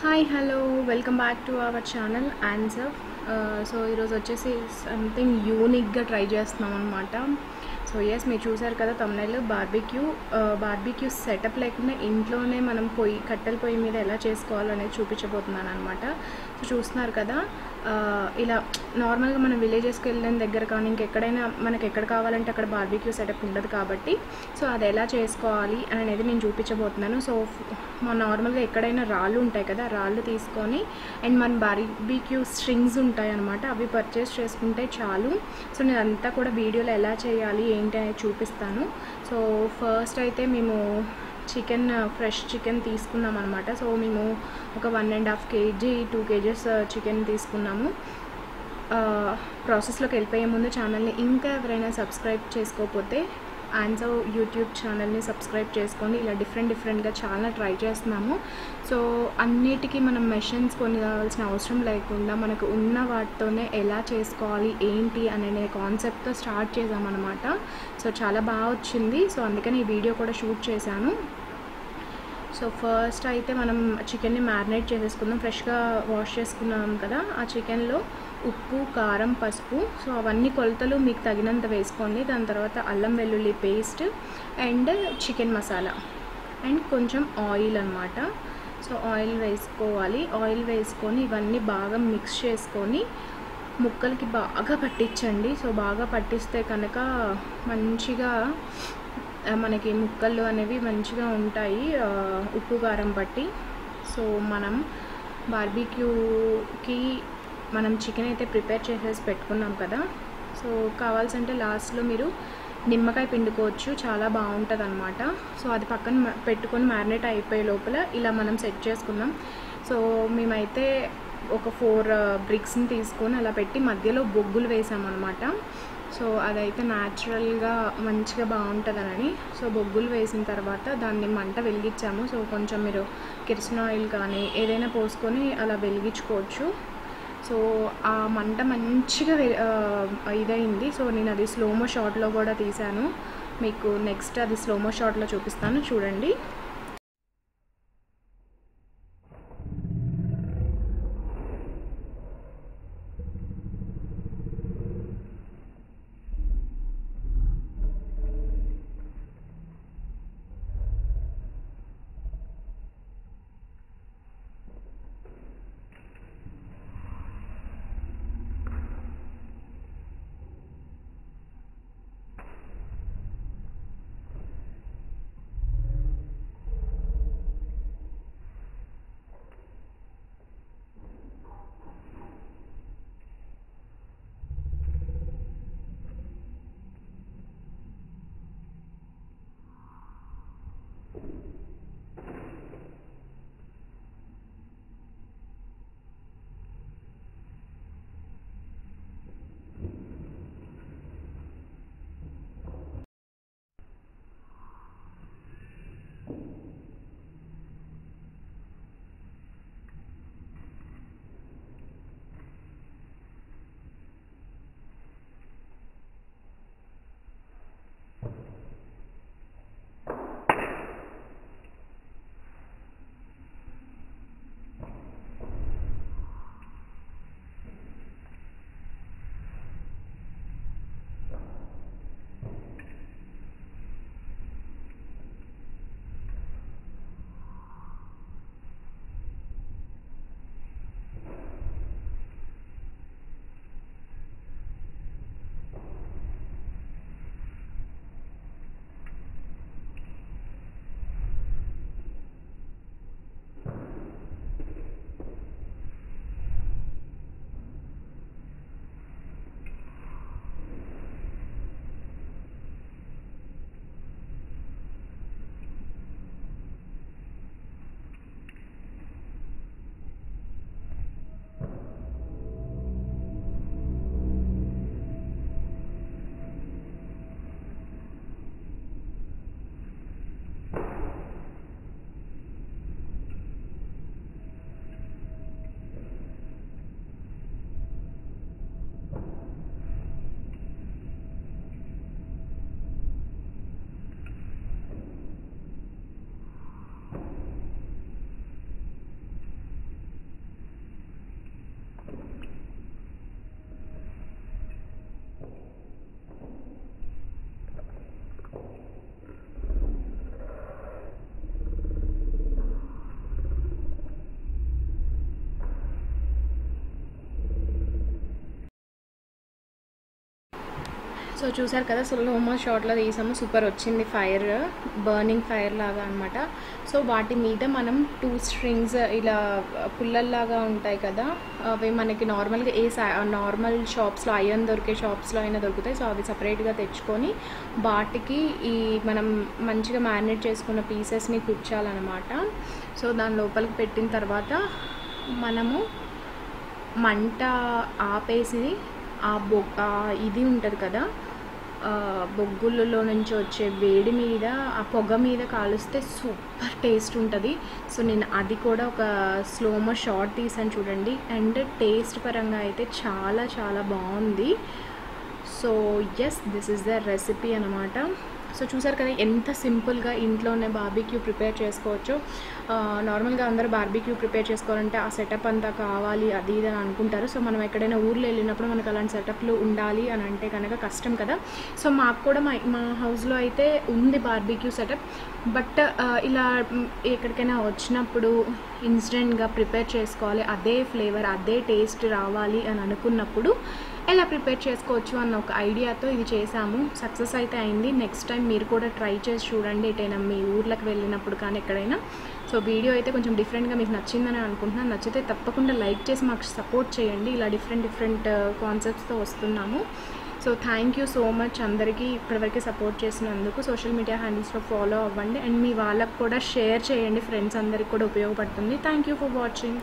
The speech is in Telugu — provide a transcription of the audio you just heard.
Hi hello welcome back to our channel answer. So ఈరోజు వచ్చేసి సంథింగ్ యూనిక్గా ట్రై చేస్తున్నాం అనమాట. సో ఎస్, మీరు చూసారు కదా తమ్నైల్, బార్బిక్యూ సెటప్ లేకుండా ఇంట్లోనే మనం కట్టెల పొయ్యి మీద ఎలా చేసుకోవాలనేది చూపించబోతున్నాను అనమాట. సో చూస్తున్నారు కదా, ఇలా నార్మల్గా మనం విలేజెస్కి వెళ్ళిన దగ్గర కానీ ఇంకెక్కడైనా మనకి ఎక్కడ కావాలంటే అక్కడ బార్బిక్యూ సెటప్ ఉండదు కాబట్టి సో అది ఎలా చేసుకోవాలి అనేది నేను చూపించబోతున్నాను. సో నార్మల్గా ఎక్కడైనా రాళ్ళు ఉంటాయి కదా, రాళ్ళు తీసుకొని అండ్ మన బార్బిక్యూ స్ట్రింగ్స్ ఉంటాయి అనమాట, అవి పర్చేస్ చేసుకుంటే చాలు. సో నేను అంతా కూడా వీడియోలో ఎలా చేయాలి ఏంటి అనేది చూపిస్తాను. సో ఫస్ట్ అయితే మేము ఫ్రెష్ చికెన్ తీసుకున్నాం అనమాట. సో మేము ఒక 1.5 kg 2 kgs చికెన్ తీసుకున్నాము. ప్రాసెస్లోకి వెళ్ళిపోయే ముందు ఛానల్ని ఇంకా ఎవరైనా సబ్స్క్రైబ్ చేసుకోకపోతే ఆన్సర్ యూట్యూబ్ ఛానల్ని సబ్స్క్రైబ్ చేసుకోండి. ఇలా డిఫరెంట్గా చాలా ట్రై చేస్తున్నాము. సో అన్నిటికీ మనం మెషిన్స్ కొనాల్సిన అవసరం లేకుండా మనకు ఉన్న వాటితోనే ఎలా చేసుకోవాలి ఏంటి అనే కాన్సెప్ట్తో స్టార్ట్ చేసామన్నమాట. సో చాలా బాగా వచ్చింది. సో అందుకని ఈ వీడియో కూడా షూట్ చేశాను. సో ఫస్ట్ అయితే మనం చికెన్ని మ్యారినేట్ చేసేసుకుందాం. ఫ్రెష్గా వాష్ చేసుకున్నాం కదా, ఆ చికెన్లో ఉప్పు, కారం, పసుపు, సో అవన్నీ కొలతలు మీకు తగినంత వేసుకోండి. దాని తర్వాత అల్లం వెల్లుల్లి paste and chicken masala and కొంచెం ఆయిల్ అన్నమాట. సో ఆయిల్ వేసుకోవాలి. ఆయిల్ వేసుకొని ఇవన్నీ బాగా మిక్స్ చేసుకొని ముక్కలకి బాగా పట్టించండి. సో బాగా పట్టిస్తే కనుక మంచిగా మనకి ముక్కలు అనేవి మంచిగా ఉంటాయి, ఉప్పు కారం పట్టి. సో మనం బార్బిక్యూకి మనం చికెన్ అయితే ప్రిపేర్ చేసేసి పెట్టుకున్నాం కదా, సో కావాల్సింటే లాస్ట్లో మీరు నిమ్మకాయ పిండుకోవచ్చు, చాలా బాగుంటుంది అనమాట. సో అది పక్కన పెట్టుకొని మ్యారినేట్ అయిపోయే లోపల ఇలా మనం సెట్ చేసుకుందాం. సో మేమైతే ఒక 4 బ్రిక్స్ని తీసుకొని అలా పెట్టి మధ్యలో బొగ్గులు వేసామన్నమాట. సో అదైతే న్యాచురల్గా మంచిగా బాగుంటుందని. సో బొగ్గులు వేసిన తర్వాత దాన్ని మంట వెలిగించాము. సో కొంచెం మీరు కిరసన ఆయిల్ కానీ ఏదైనా పోసుకొని అలా వెలిగించుకోవచ్చు. సో ఆ మంట మంచిగా ఇదైంది. సో నేను అది స్లోమో షాట్లో కూడా తీశాను, మీకు నెక్స్ట్ అది స్లోమో షాట్లో చూపిస్తాను, చూడండి. సో చూసారు కదా, స్లోమో షాట్లో తీసాము, సూపర్ వచ్చింది, ఫైర్ బర్నింగ్ ఫైర్ లాగా అనమాట. సో వాటి మీద మనం 2 స్ట్రింగ్స్ ఇలా పుల్లల్లాగా ఉంటాయి కదా, అవి మనకి నార్మల్గా నార్మల్ షాప్స్లో ఐరన్ దొరికే షాప్స్లో అయినా దొరుకుతాయి. సో అవి సపరేట్గా తెచ్చుకొని వాటికి ఈ మనం మంచిగా మ్యారినేట్ చేసుకున్న పీసెస్ని కుచ్చాలన్నమాట. సో దాని లోపలికి పెట్టిన తర్వాత మనము మంట ఆపేసి ఇది ఉంటుంది కదా, బొగ్గులలో నుంచి వచ్చే వేడి మీద ఆ పొగ మీద కాలుస్తే సూపర్ టేస్ట్ ఉంటుంది. సో నేను అది కూడా ఒక స్లోమో షార్ట్ తీసాను చూడండి. అండ్ టేస్ట్ పరంగా అయితే చాలా చాలా బాగుంది. So yes, this is the recipe అనమాట. సో చూసారు కదా ఎంత సింపుల్గా ఇంట్లోనే బార్బిక్యూ ప్రిపేర్ చేసుకోవచ్చు. నార్మల్గా అందరూ బార్బిక్యూ ప్రిపేర్ చేసుకోవాలంటే ఆ సెటప్ అంతా కావాలి అది ఇది అని అనుకుంటారు. సో మనం ఎక్కడైనా ఊర్లో వెళ్ళినప్పుడు మనకు అలాంటి సెటప్లు ఉండాలి అని అంటే కనుక కష్టం కదా. సో మాకు కూడా మా హౌస్లో అయితే ఉంది బార్బిక్యూ సెటప్. బట్ ఇలా ఎక్కడికైనా వచ్చినప్పుడు ఇన్స్టెంట్గా ప్రిపేర్ చేసుకోవాలి, అదే ఫ్లేవర్ అదే టేస్ట్ రావాలి అని అనుకున్నప్పుడు ఎలా ప్రిపేర్ చేసుకోవచ్చు అన్న ఒక ఐడియాతో ఇది చేసాము. సక్సెస్ అయితే అయింది. నెక్స్ట్ టైం మీరు కూడా ట్రై చేసి చూడండి, ఎటైనా మీ ఊర్లకు వెళ్ళినప్పుడు కానీ ఎక్కడైనా. సో వీడియో అయితే కొంచెం డిఫరెంట్గా మీకు నచ్చిందని అనుకుంటున్నాను. నచ్చితే తప్పకుండా లైక్ చేసి మాకు సపోర్ట్ చేయండి. ఇలా డిఫరెంట్ కాన్సెప్ట్స్తో వస్తున్నాము. So thank you so much అందరికీ ఇప్పటివరకు సపోర్ట్ చేసినందుకు. సోషల్ మీడియా హ్యాండిల్స్లో ఫాలో అవ్వండి అండ్ మీ వాళ్ళకు కూడా షేర్ చేయండి, ఫ్రెండ్స్ అందరికి కూడా ఉపయోగపడుతుంది. Thank you for watching.